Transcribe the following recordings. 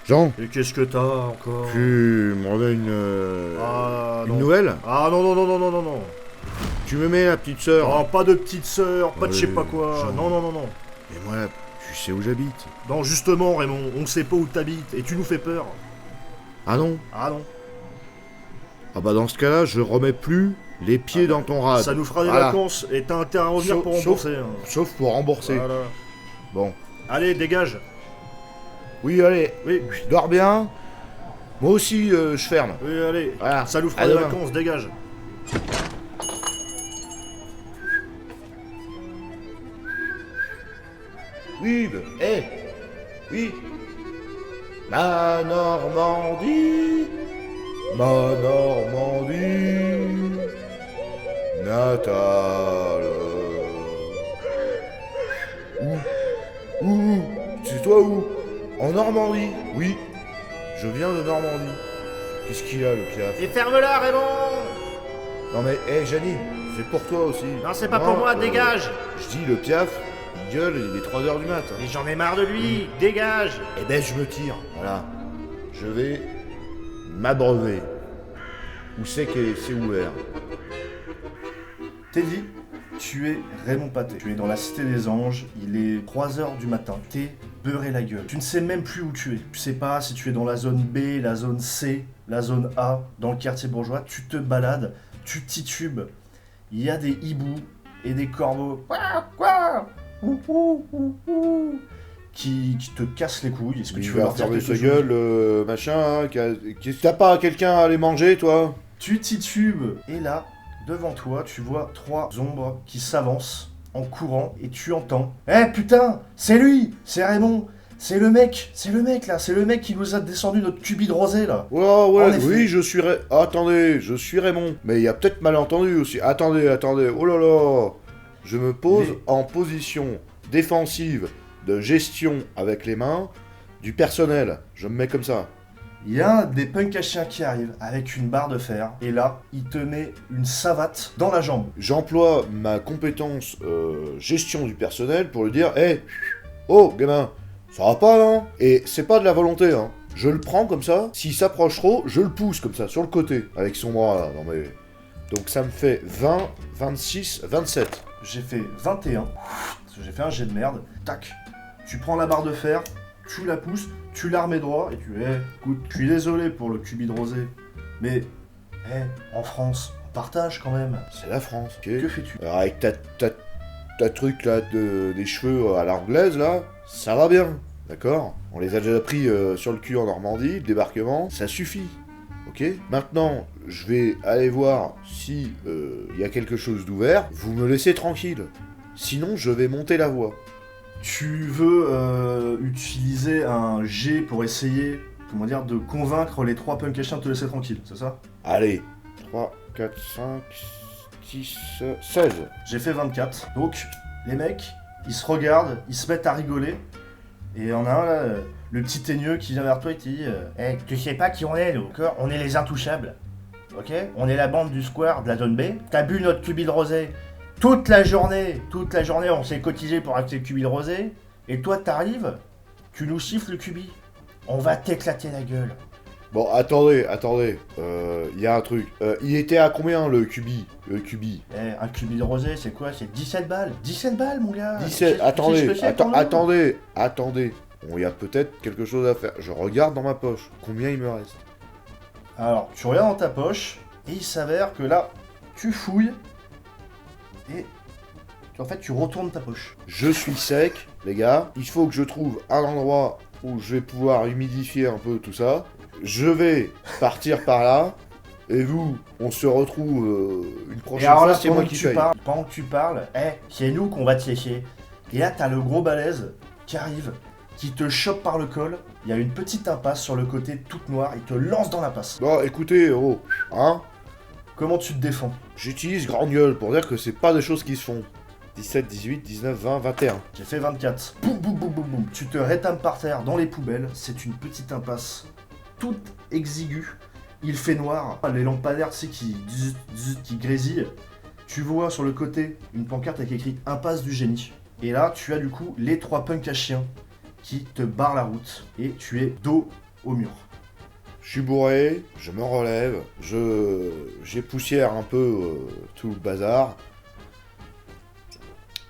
Jean, Et qu'est-ce que t'as encore? tu me remets Ah une non. nouvelle? Ah non, non, non, non, non, non, non. Tu me mets la petite sœur? Non, pas de petite sœur, pas de je sais pas Ouais, quoi. genre. Non, non, non, non. Mais moi, tu sais où j'habite. Non, justement, Raymond, on sait pas où t'habites et tu nous fais peur. Ah non? Ah non. Ah bah dans ce cas-là, je remets plus les pieds dans ton rad. Ça nous fera des Voilà. vacances et t'as intérêt à revenir Sauf- pour rembourser. Hein. Sauf pour rembourser. Voilà. Bon. Allez, dégage. Oui, allez, Oui, dors bien. Moi aussi, je ferme. oui, allez. Voilà. Ça nous fera À des demain. vacances, dégage. Oui, oui. Ma Normandie, natale. Où? C'est toi où? En Normandie? Oui, je viens de Normandie. Qu'est-ce qu'il a, le piaf? Et ferme-la, Raymond. Non mais, Janine, c'est pour toi aussi. Non, c'est pas pour moi, dégage. Je dis, le piaf, il gueule, il est 3h du mat. Hein. Mais j'en ai marre de lui, dégage. Eh ben, je me tire, voilà. Je vais m'abreuver. Où c'est que c'est ouvert? Teddy, tu es Raymond Pathé. Tu es dans la Cité des Anges, il est 3h du matin. T'es beurré la gueule. Tu ne sais même plus où tu es. Tu sais pas si tu es dans la zone B, la zone C, la zone A, dans le quartier bourgeois. Tu te balades, tu titubes. Il y a des hiboux et des corbeaux. Quoi Ouh, ouh, ouh, ouh. Qui te cassent les couilles. Est-ce que tu veux leur dire fermer quelque sa chose? gueule, machin, hein, t'as pas quelqu'un à aller manger, toi? Tu titubes. Et là, devant toi, tu vois 3 ombres qui s'avancent en courant et tu entends « Eh putain, c'est lui, c'est Raymond, c'est le mec là, c'est le mec qui nous a descendu notre cubi de rosé là. » Oh, ouais, En effet. oui, je suis Attendez, je suis Raymond. Mais il y a peut-être malentendu aussi. Attendez, oh là là. Je me pose Mais- en position défensive de gestion avec les mains du personnel. Je me mets comme ça. Il y a un des punks à chiens qui arrive avec une barre de fer et là, il te met une savate dans la jambe. J'emploie ma compétence gestion du personnel pour lui dire hey, oh, gamin, ça va pas, non? Et c'est pas de la volonté, hein. Je le prends comme ça. S'il s'approche trop, je le pousse comme ça, sur le côté, avec son bras là. Non mais... Donc ça me fait 20, 26, 27. J'ai fait 21, parce que j'ai fait un jet de merde. Tac, tu prends la barre de fer, tu la pousses, tu la remets droit et tu écoute, je suis désolé pour le cubi de rosé, mais en France, on partage quand même. C'est la France, ok. Que fais-tu? Alors avec ta truc là, des cheveux à l'anglaise là, ça va bien, d'accord? On les a déjà pris sur le cul en Normandie, le débarquement, ça suffit. Ok. Maintenant, je vais aller voir si y a quelque chose d'ouvert. Vous me laissez tranquille. Sinon, je vais monter la voie. Tu veux utiliser un jet pour essayer, comment dire, de convaincre les 3 punks à chiens de te laisser tranquille, c'est ça? Allez. 3, 4, 5, 6, 16. J'ai fait 24. Donc, les mecs, ils se regardent, ils se mettent à rigoler. Et il y en a un là, le petit teigneux qui vient vers toi et te dit tu sais pas qui on est, nous, d'accord? On est les intouchables. Ok? On est la bande du square de la zone B. T'as bu notre cubi de rosé toute la journée, on s'est cotisé pour acheter le cubi de rosé. Et toi, t'arrives, tu nous siffles le cubi. On va t'éclater la gueule. Bon, attendez. Y a un truc. Il était à combien le cubi? Un cubi de rosé, c'est quoi? C'est 17 balles. 17 balles, mon gars. 17. Tu sais ce que c'est, pour nous Attendez. Bon, il y a peut-être quelque chose à faire. Je regarde dans ma poche. Combien il me reste? Alors, tu regardes dans ta poche, et il s'avère que là, tu fouilles, et en fait, tu retournes ta poche. Je suis sec, les gars. Il faut que je trouve un endroit où je vais pouvoir humidifier un peu tout ça. Je vais partir par là. Et vous, on se retrouve une Et prochaine alors fois, là, c'est moi qui paye. pendant que tu parles, c'est nous qu'on va te sécher. Et là, t'as le gros balèze qui arrive, qui te chope par le col. Il y a une petite impasse sur le côté, toute noire, il te lance dans l'impasse. Bon, écoutez, hein, Comment tu te défends? j'utilise grande gueule pour dire que c'est pas des choses qui se font. 17, 18, 19, 20, 21. J'ai fait 24. Boum, boum, boum, boum, boum. Tu te rétames par terre dans les poubelles. C'est une petite impasse toute exiguë. Il fait noir. Les lampadaires, tu sais, qui grésillent. Tu vois sur le côté une pancarte avec écrit Impasse du génie. Et là, tu as du coup les 3 punks à chiens qui te barrent la route. Et tu es dos au mur. Je suis bourré, je me relève, j'époussière un peu tout le bazar.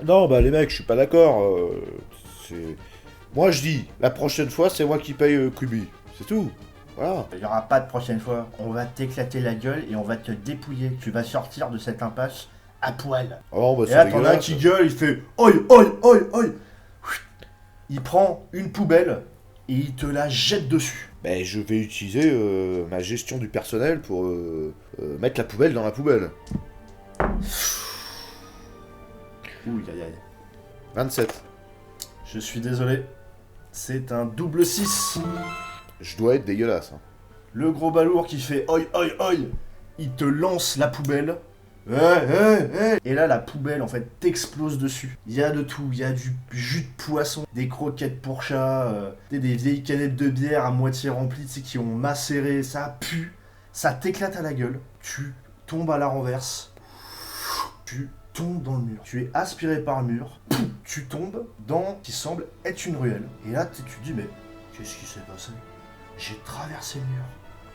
Non, bah les mecs, je suis pas d'accord. Moi je dis, la prochaine fois, c'est moi qui paye Kubi. C'est tout. Voilà. Il n'y aura pas de prochaine fois. On va t'éclater la gueule et on va te dépouiller. Tu vas sortir de cette impasse à poil. Oh, bah, Et là, t'en as un qui gueule, il fait oi, oi, oi, oi. Il prend une poubelle et il te la jette dessus. Ben, je vais utiliser ma gestion du personnel pour mettre la poubelle dans la poubelle. Ouh, aïe, aïe. 27. Je suis désolé. C'est un double 6. Je dois être dégueulasse. Hein. Le gros balourd qui fait oi, oi, oi. Il te lance la poubelle. Et là, la poubelle, en fait, t'explose dessus. Il y a de tout. Il y a du jus de poisson, des croquettes pour chat, des vieilles canettes de bière à moitié remplies, tu sais, qui ont macéré. Ça pue. Ça t'éclate à la gueule. Tu tombes à la renverse. Tu tombes dans le mur. Tu es aspiré par le mur. Tu tombes dans ce qui semble être une ruelle. Et là, tu te dis, mais qu'est-ce qui s'est passé? J'ai traversé le mur.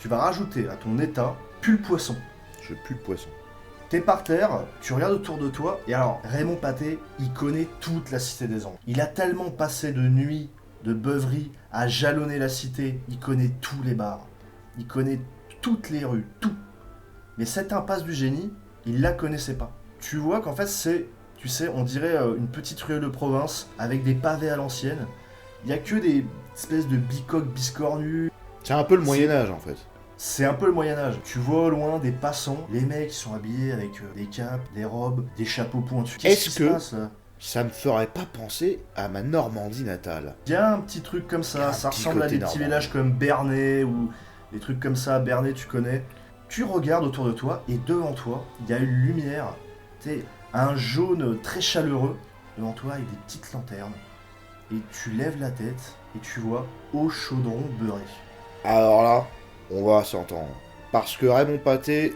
Tu vas rajouter à ton état, pue le poisson. Je pue le poisson. T'es par terre, tu regardes autour de toi, et alors, Raymond Pathé, il connaît toute la Cité des Anges. Il a tellement passé de nuits, de beuveries, à jalonner la cité, il connaît tous les bars. Il connaît toutes les rues, tout. Mais cette impasse du génie, il la connaissait pas. Tu vois qu'en fait, c'est, tu sais, on dirait une petite ruelle de province, avec des pavés à l'ancienne. Il y a que des espèces de bicoques biscornues. C'est un peu le Moyen-Âge en fait. C'est un peu le Moyen-Âge. Tu vois au loin des passants, les mecs qui sont habillés avec des capes, des robes, des chapeaux pointus. Qu'est-ce qui se passe là ? Ça me ferait pas penser à ma Normandie natale? Il y a un petit truc comme ça, ça ressemble à des petits villages comme Bernay ou des trucs comme ça. Bernay, tu connais. Tu regardes autour de toi et devant toi, il y a une lumière, tu sais, un jaune très chaleureux devant toi avec des petites lanternes. Et tu lèves la tête et tu vois au chaudron beurré. Alors là, on va s'entendre. Parce que Raymond Pathé,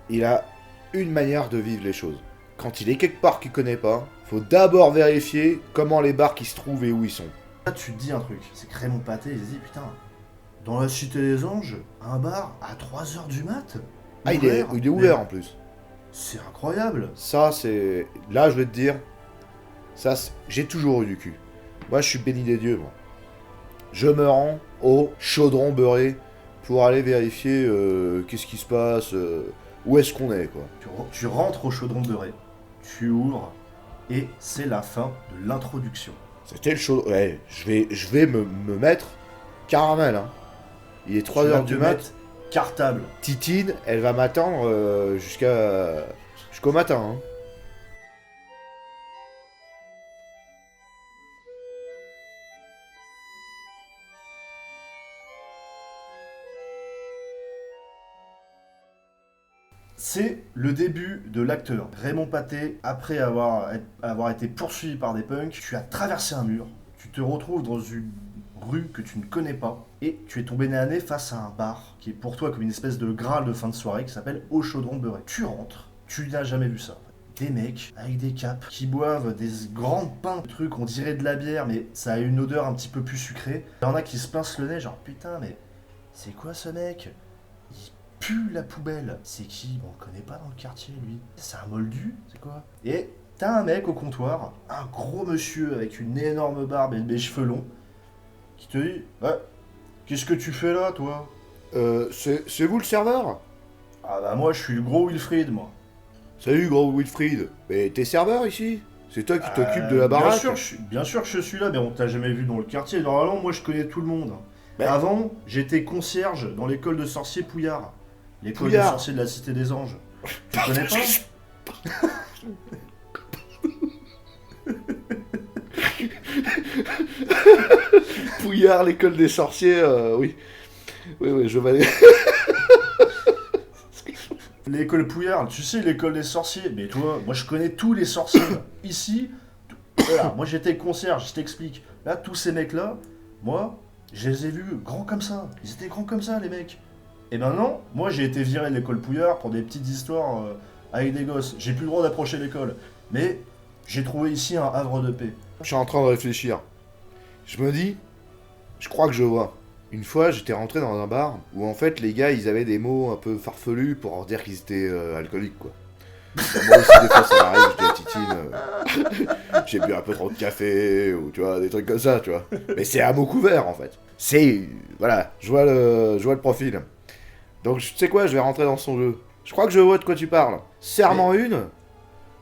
il a une manière de vivre les choses. Quand il est quelque part qu'il connaît pas, faut d'abord vérifier comment les bars qui se trouvent et où ils sont. Là, tu te dis un truc, c'est que Raymond Pathé, il se dit, putain, dans la Cité des Anges, un bar à 3h du mat. Ah, il est ouvert en plus. C'est incroyable. Ça, c'est... Là, je vais te dire, ça, j'ai toujours eu du cul. Moi, je suis béni des dieux, moi. Je me rends au chaudron beurré pour aller vérifier qu'est-ce qui se passe, où est-ce qu'on est, quoi. Tu rentres au chaudron beurré, tu ouvres, et c'est la fin de l'introduction. C'était le chaudron... Ouais, je vais me mettre caramel, hein. Il est 3h du mat. Cartable. Titine, elle va m'attendre jusqu'au matin, hein. C'est le début de l'acteur. Raymond Pathé, après avoir été poursuivi par des punks, tu as traversé un mur, tu te retrouves dans une rue que tu ne connais pas, et tu es tombé nez à nez face à un bar qui est pour toi comme une espèce de Graal de fin de soirée qui s'appelle Au Chaudron Beurré. Tu rentres, tu n'as jamais vu ça. Des mecs avec des capes qui boivent des grandes pintes de trucs, on dirait de la bière, mais ça a une odeur un petit peu plus sucrée. Il y en a qui se pincent le nez, genre putain, mais c'est quoi ce mec ? Il pue la poubelle. C'est qui? On le connaît pas dans le quartier, lui. C'est un moldu? C'est quoi? Et t'as un mec au comptoir, un gros monsieur avec une énorme barbe et des cheveux longs, qui te dit qu'est-ce que tu fais là, toi? C'est vous le serveur? Ah bah moi, je suis le gros Wilfried, moi. Salut, gros Wilfried. Mais t'es serveur ici? C'est toi qui t'occupes de la baraque? Bien sûr que je suis là, mais on t'a jamais vu dans le quartier. Normalement, moi, je connais tout le monde. Ben... Avant, j'étais concierge dans l'école de sorciers Pouillard. L'école des sorciers de la Cité des Anges. Tu connais pas? Pouillard, l'école des sorciers, oui. Oui, je vais aller... L'école Pouillard, tu sais, l'école des sorciers. Mais toi, moi je connais tous les sorciers. Ici, voilà, moi j'étais concierge, je t'explique. Là, tous ces mecs-là, moi, je les ai vus grands comme ça. Ils étaient grands comme ça, les mecs. Et maintenant, moi j'ai été viré de l'école Pouillard pour des petites histoires avec des gosses. J'ai plus le droit d'approcher l'école. Mais j'ai trouvé ici un havre de paix. Je suis en train de réfléchir. Je me dis, je crois que je vois. Une fois, j'étais rentré dans un bar où en fait les gars ils avaient des mots un peu farfelus pour dire qu'ils étaient alcooliques quoi. Enfin, moi aussi des fois ça m'arrive, je dis à Titine, j'ai bu un peu trop de café ou tu vois des trucs comme ça tu vois. Mais c'est à mots couverts en fait. C'est voilà, je vois le profil. Donc tu sais quoi, je vais rentrer dans son jeu. Je crois que je vois de quoi tu parles. Serment une.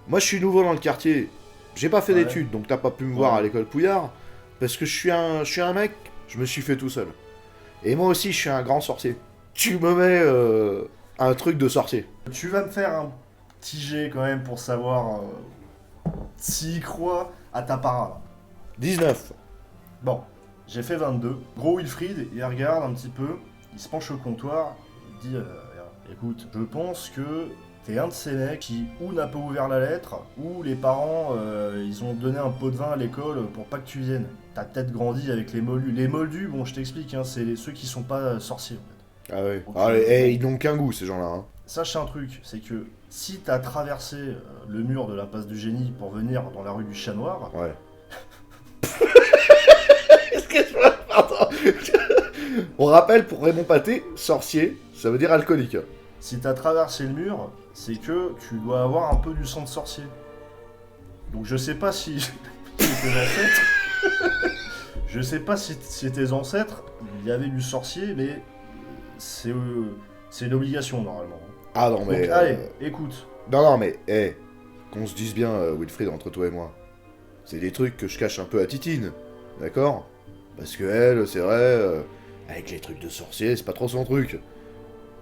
Moi je suis nouveau dans le quartier. J'ai pas fait Ouais. d'études donc t'as pas pu me voir à l'école Pouillard parce que je suis un mec, je me suis fait tout seul. Et moi aussi, je suis un grand sorcier. Tu me mets un truc de sorcier. Tu vas me faire un petit jet quand même pour savoir s'il croit à ta parade. 19. Bon, j'ai fait 22. Gros Wilfried, il regarde un petit peu, il se penche au comptoir, il dit écoute, je pense que t'es un de ces mecs qui ou n'a pas ouvert la lettre, ou les parents ils ont donné un pot de vin à l'école pour pas que tu viennes. T'as peut-être grandi avec les moldus. Les moldus, bon, je t'explique, hein, c'est ceux qui sont pas sorciers en fait. Ah ouais. Ok. Ah, ils n'ont qu'un goût, ces gens-là. Hein. Sache un truc, c'est que si t'as traversé le mur de la passe du génie pour venir dans la rue du Chat Noir, Ouais. Excuse-moi, pardon. On rappelle pour Raymond Pathé, sorcier, ça veut dire alcoolique. si t'as traversé le mur, c'est que tu dois avoir un peu du sang de sorcier. Donc je sais pas si tes ancêtres, je sais pas si tes ancêtres, il y avait du sorcier, mais c'est une obligation normalement. Ah non, mais. Donc allez, écoute. Non, mais, qu'on se dise bien, Wilfried, entre toi et moi. C'est des trucs que je cache un peu à Titine, d'accord? Parce que elle, c'est vrai, avec les trucs de sorcier, c'est pas trop son truc.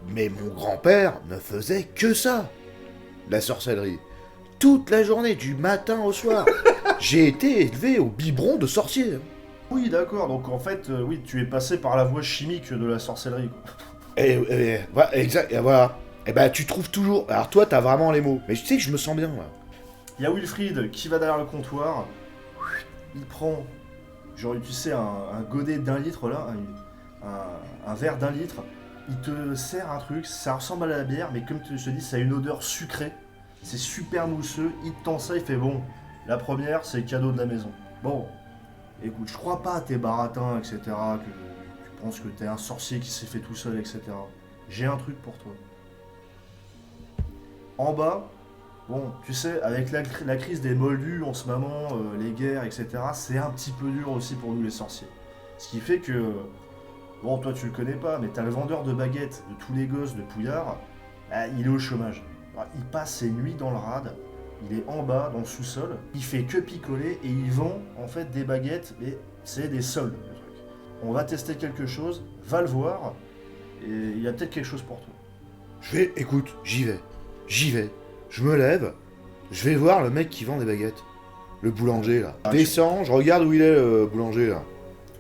Mais mon grand-père ne faisait que ça. La sorcellerie. Toute la journée, du matin au soir. J'ai été élevé au biberon de sorcier. Oui, d'accord. Donc en fait, oui, tu es passé par la voie chimique de la sorcellerie, quoi. Et voilà, exact, et voilà. Et ben tu trouves toujours. Alors toi, t'as vraiment les mots. Mais tu sais que je me sens bien là. Il y a Wilfried qui va derrière le comptoir. Il prend, genre, tu sais, un godet d'1 litre là, un verre d'1 litre. Il te sert un truc, ça ressemble à la bière, mais comme je te dis, ça a une odeur sucrée. C'est super mousseux. Il te tend ça, il fait bon. La première, c'est le cadeau de la maison. Bon, écoute, je crois pas à tes baratins, etc. Que tu penses que t'es un sorcier qui s'est fait tout seul, etc. J'ai un truc pour toi. En bas, bon, tu sais, avec la crise des moldus en ce moment, les guerres, etc., c'est un petit peu dur aussi pour nous les sorciers. Ce qui fait que, bon, toi tu le connais pas, mais t'as le vendeur de baguettes de tous les gosses de Pouillard, il est au chômage. Alors, il passe ses nuits dans le rad, il est en bas, dans le sous-sol, il fait que picoler et il vend en fait des baguettes, mais c'est des soldes, le truc. On va tester quelque chose, va le voir, et il y a peut-être quelque chose pour toi. Écoute, j'y vais. Je me lève, je vais voir le mec qui vend des baguettes. Le boulanger là. Ah, Descends, je regarde où il est le boulanger là.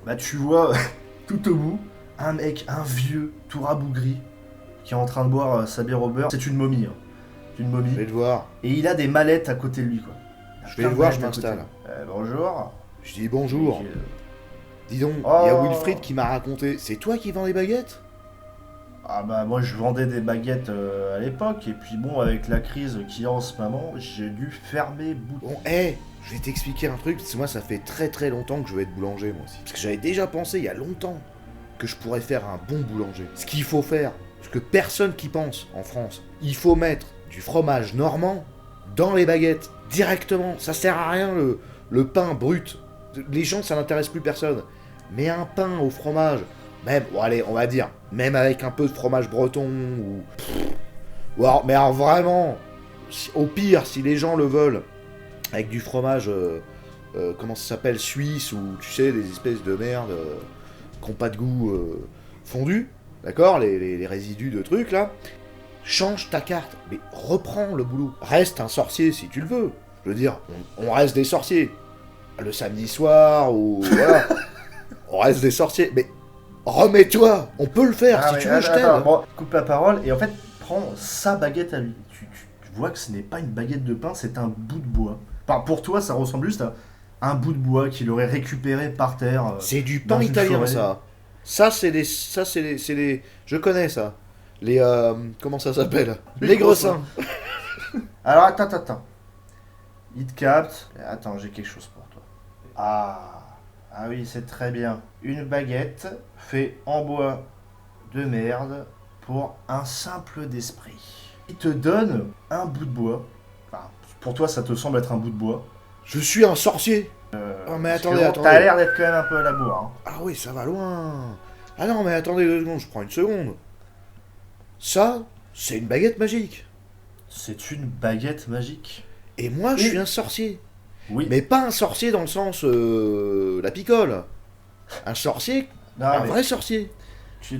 Bah tu vois, tout au bout, un mec, un vieux, tout rabougri, qui est en train de boire sa bière au beurre. C'est une momie, hein. C'est une momie. Je vais le voir. Et il a des mallettes à côté de lui, quoi. Il a Je vais plein le de voir, je mallettes à côté. m'installe. Bonjour. Je dis bonjour. Et, Dis donc, il Oh. y a Wilfried qui m'a raconté. C'est toi qui vends les baguettes? ah bah moi je vendais des baguettes à l'époque, et puis bon, avec la crise qu'il y a en ce moment, j'ai dû fermer boutique. Bon, je vais t'expliquer un truc, parce que moi ça fait très très longtemps que je vais être boulanger moi aussi. Parce que j'avais déjà pensé il y a longtemps que je pourrais faire un bon boulanger. Ce qu'il faut faire, ce que personne qui pense en France, il faut mettre du fromage normand dans les baguettes, directement. Ça sert à rien le pain brut. Les gens ça n'intéresse plus personne. Mais un pain au fromage, même, bon allez, on va dire, même avec un peu de fromage breton ou alors, mais alors vraiment, au pire, si les gens le veulent, avec du fromage, comment ça s'appelle, suisse, ou tu sais, des espèces de merde qui n'ont pas de goût fondu, d'accord, les résidus de trucs là, change ta carte, mais reprends le boulot. Reste un sorcier si tu le veux. Je veux dire, on reste des sorciers. Le samedi soir, ou voilà, on reste des sorciers, mais remets-toi, on peut le faire si tu veux, je t'aide. Bon, coupe la parole, et en fait, prends sa baguette à lui. Tu vois que ce n'est pas une baguette de pain, c'est un bout de bois. Enfin, pour toi, ça ressemble juste à un bout de bois qu'il aurait récupéré par terre. C'est du dans pain une italien, forêt. ça. Ça, c'est des... Je connais ça. Les... comment ça s'appelle? Les gressins. Alors, attends. Il te capte. Attends, j'ai quelque chose pour toi. Ah, Ah oui, c'est très bien. Une baguette fait en bois de merde pour un simple d'esprit. Il te donne un bout de bois. Enfin, pour toi, ça te semble être un bout de bois. Je suis un sorcier. Oh, mais Parce que attendez, bon, attendez. T'as l'air d'être quand même un peu à la bourre. Hein. Ah oui, ça va loin. Ah non, mais attendez 2 secondes, je prends une seconde. Ça, c'est une baguette magique. C'est une baguette magique. Et moi, je Oui. suis un sorcier. Oui. Mais pas un sorcier dans le sens la picole. Un sorcier, Non, un mais vrai sorcier.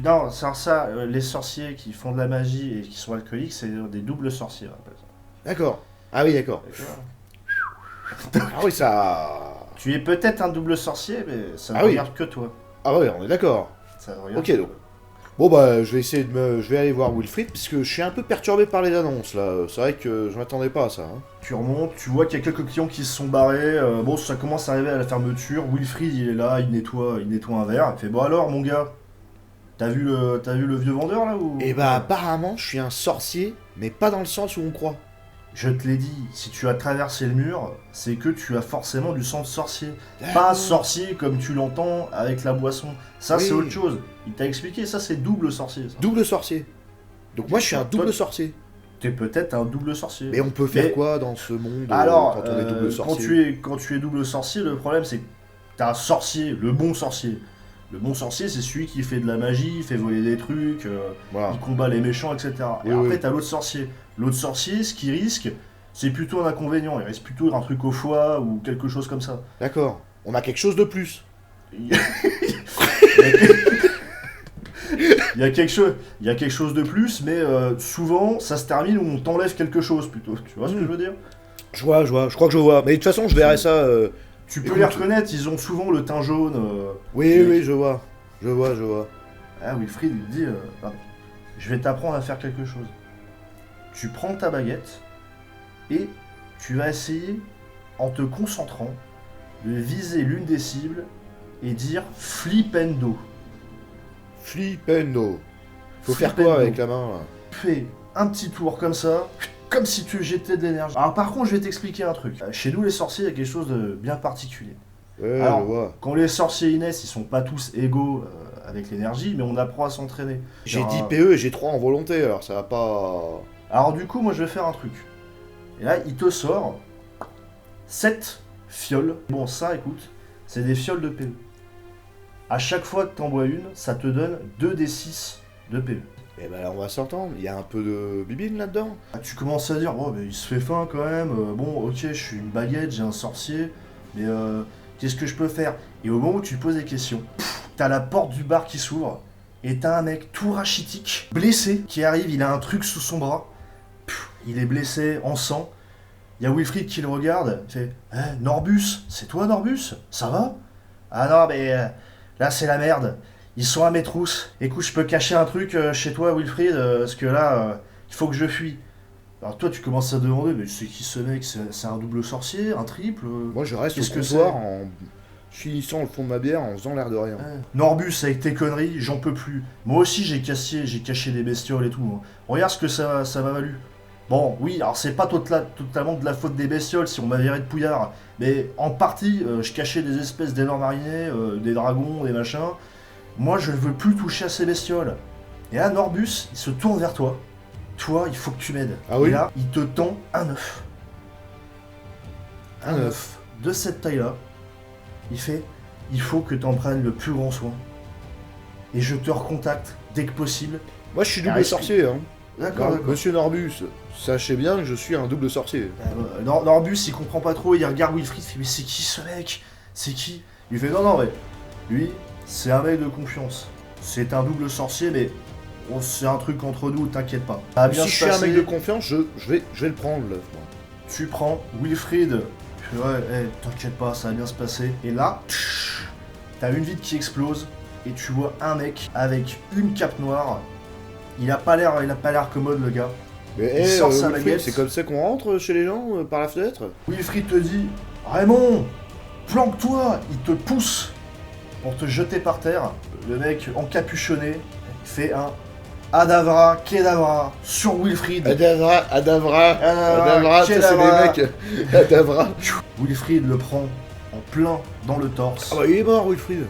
non, ça, les sorciers qui font de la magie et qui sont alcooliques, c'est des doubles sorciers. On appelle ça. D'accord. Ah oui, d'accord. D'accord. Ah oui, ça... Tu es peut-être un double sorcier, mais ça ne Ah oui. regarde que toi. Ah ouais, on est d'accord. Ça ne regarde Ok, que donc. toi. Bon bah, je vais essayer de me... Je vais aller voir Wilfried, parce que je suis un peu perturbé par les annonces, là. C'est vrai que je m'attendais pas à ça. Hein. Tu remontes, tu vois qu'il y a quelques clients qui se sont barrés. Bon, ça commence à arriver à la fermeture. Wilfried, il est là, il nettoie un verre. Il fait bon alors, mon gars, t'as vu le vieux vendeur là ou Et bah, apparemment, je suis un sorcier, mais pas dans le sens où on croit. Je te l'ai dit, si tu as traversé le mur, c'est que tu as forcément du sang de sorcier. Pas sorcier comme tu l'entends avec la boisson. Ça, Oui. c'est autre chose. Il t'a expliqué, ça, c'est double sorcier. Ça. Double sorcier. Donc moi, je suis un double Toi- sorcier. T'es peut-être un double sorcier. Mais on peut faire Mais- quoi dans ce monde Alors, quand on est double sorcier quand tu es double sorcier, le problème c'est que t'as un sorcier, le bon sorcier. Le bon sorcier, c'est celui qui fait de la magie, fait voler des trucs, Voilà. il combat les méchants, etc. Et Oui, après, oui. t'as l'autre sorcier. L'autre sorcier, ce qu'il risque, c'est plutôt un inconvénient. Il risque plutôt un truc au foie ou quelque chose comme ça. D'accord. On a quelque chose de plus. Il y a il y a quelque chose de plus, mais souvent, ça se termine où on t'enlève quelque chose plutôt. Tu vois ce que je veux dire? Je vois. Je crois que je vois. Mais de toute façon, je verrai ça... Tu peux Écoute. les reconnaître, ils ont souvent le teint jaune. Oui, mec. oui, je vois. Je vois. Ah, Wilfried, il te dit je vais t'apprendre à faire quelque chose. Tu prends ta baguette et tu vas essayer, en te concentrant, de viser l'une des cibles et dire Flipendo. Flippendo. Faut faire Flippendo. quoi avec la main, là? Fais un petit tour comme ça, comme si tu jetais de l'énergie. Alors, par contre, je vais t'expliquer un truc. Chez nous, les sorciers, il y a quelque chose de bien particulier. Ouais, Alors, je vois. Quand les sorciers y naissent, ils sont pas tous égaux avec l'énergie, mais on apprend à s'entraîner. J'ai Genre, 10 PE et j'ai 3 en volonté, alors ça va pas... Alors du coup, moi je vais faire un truc. Et là, il te sort 7 fioles. Bon, ça, écoute, c'est des fioles de PE. À chaque fois que t'en bois une, ça te donne 2d6 de PE. Eh ben là, on va s'entendre. Il y a un peu de bibine là-dedans. Ah, tu commences à dire, bon, mais il se fait faim quand même. Bon, ok, je suis une baguette, j'ai un sorcier, mais qu'est-ce que je peux faire? Et au moment où tu poses des questions, t'as la porte du bar qui s'ouvre, et t'as un mec tout rachitique, blessé, qui arrive, il a un truc sous son bras. Il est blessé, en sang. Il y a Wilfried qui le regarde, il fait Norbus, c'est toi Norbus? Ça va? Ah non, mais là c'est la merde. Ils sont à mes trousses. Écoute, je peux cacher un truc chez toi, Wilfried, parce que là, il faut que je fuis. Alors toi, tu commences à demander, mais c'est qui ce mec? C'est un double sorcier, un triple? Moi, je reste Qu'est-ce au que comptoir en finissant le fond de ma bière en faisant l'air de rien. Norbus, avec tes conneries, j'en peux plus. Moi aussi, j'ai caché des bestioles et tout. Hein. Regarde ce que ça m'a valu. Bon, oui, alors c'est pas totalement de la faute des bestioles si on m'a viré de Pouillard, mais en partie, je cachais des espèces d'énormes araignées, des dragons, des machins. Moi, je ne veux plus toucher à ces bestioles. Et là, Norbus, il se tourne vers toi. Toi, il faut que tu m'aides. Ah oui? Et là, il te tend un œuf. Un œuf. De cette taille-là. Il fait, il faut que tu en prennes le plus grand soin. Et je te recontacte dès que possible. Moi, je suis double Arrête. sorcier, hein. D'accord, d'accord. Monsieur Norbus, sachez bien que je suis un double sorcier. Norbus, il comprend pas trop, il regarde Wilfried, il fait, mais c'est qui ce mec? C'est qui? Il fait, non, mais lui, c'est un mec de confiance. C'est un double sorcier, mais c'est un truc entre nous, t'inquiète pas. Ça va bien Si je se suis un passer. mec de confiance, je vais le prendre, l'œuf, moi. Tu prends Wilfried, tu fais, ouais, t'inquiète pas, ça va bien se passer. Et là, t'as une vitre qui explose, et tu vois un mec avec une cape noire. Il a pas l'air commode, le gars. Mais Il sort sa Wilfried, baguette. c'est comme ça qu'on rentre chez les gens, par la fenêtre? Wilfried te dit, Raymond, planque-toi. Il te pousse pour te jeter par terre. Le mec encapuchonné fait un Adavra, Kedavra sur Wilfried. Adavra, ça c'est Kedavra. les mecs. Adavra. Wilfried le prend en plein dans le torse. Ah bah il est mort, Wilfried.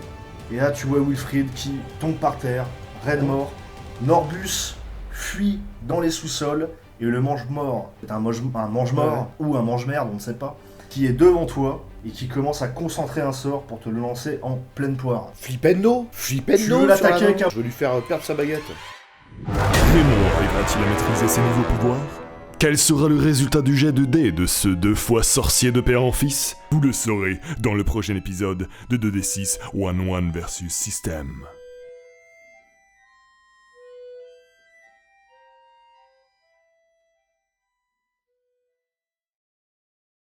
Et là, tu vois Wilfried qui tombe par terre, raide mort. Norbus fuit dans les sous-sols. Et le mange-mort, c'est un mange-mort ou un mange-merde, on ne sait pas, qui est devant toi et qui commence à concentrer un sort pour te le lancer en pleine poire. Flippendo. Tu veux l'attaquer avec un... Je veux lui faire perdre sa baguette. Raymond arrivera-t-il à maîtriser ses nouveaux pouvoirs? Quel sera le résultat du jet de dés de ce 2 fois sorcier de père en fils? Vous le saurez dans le prochain épisode de 2D6 One One vs System.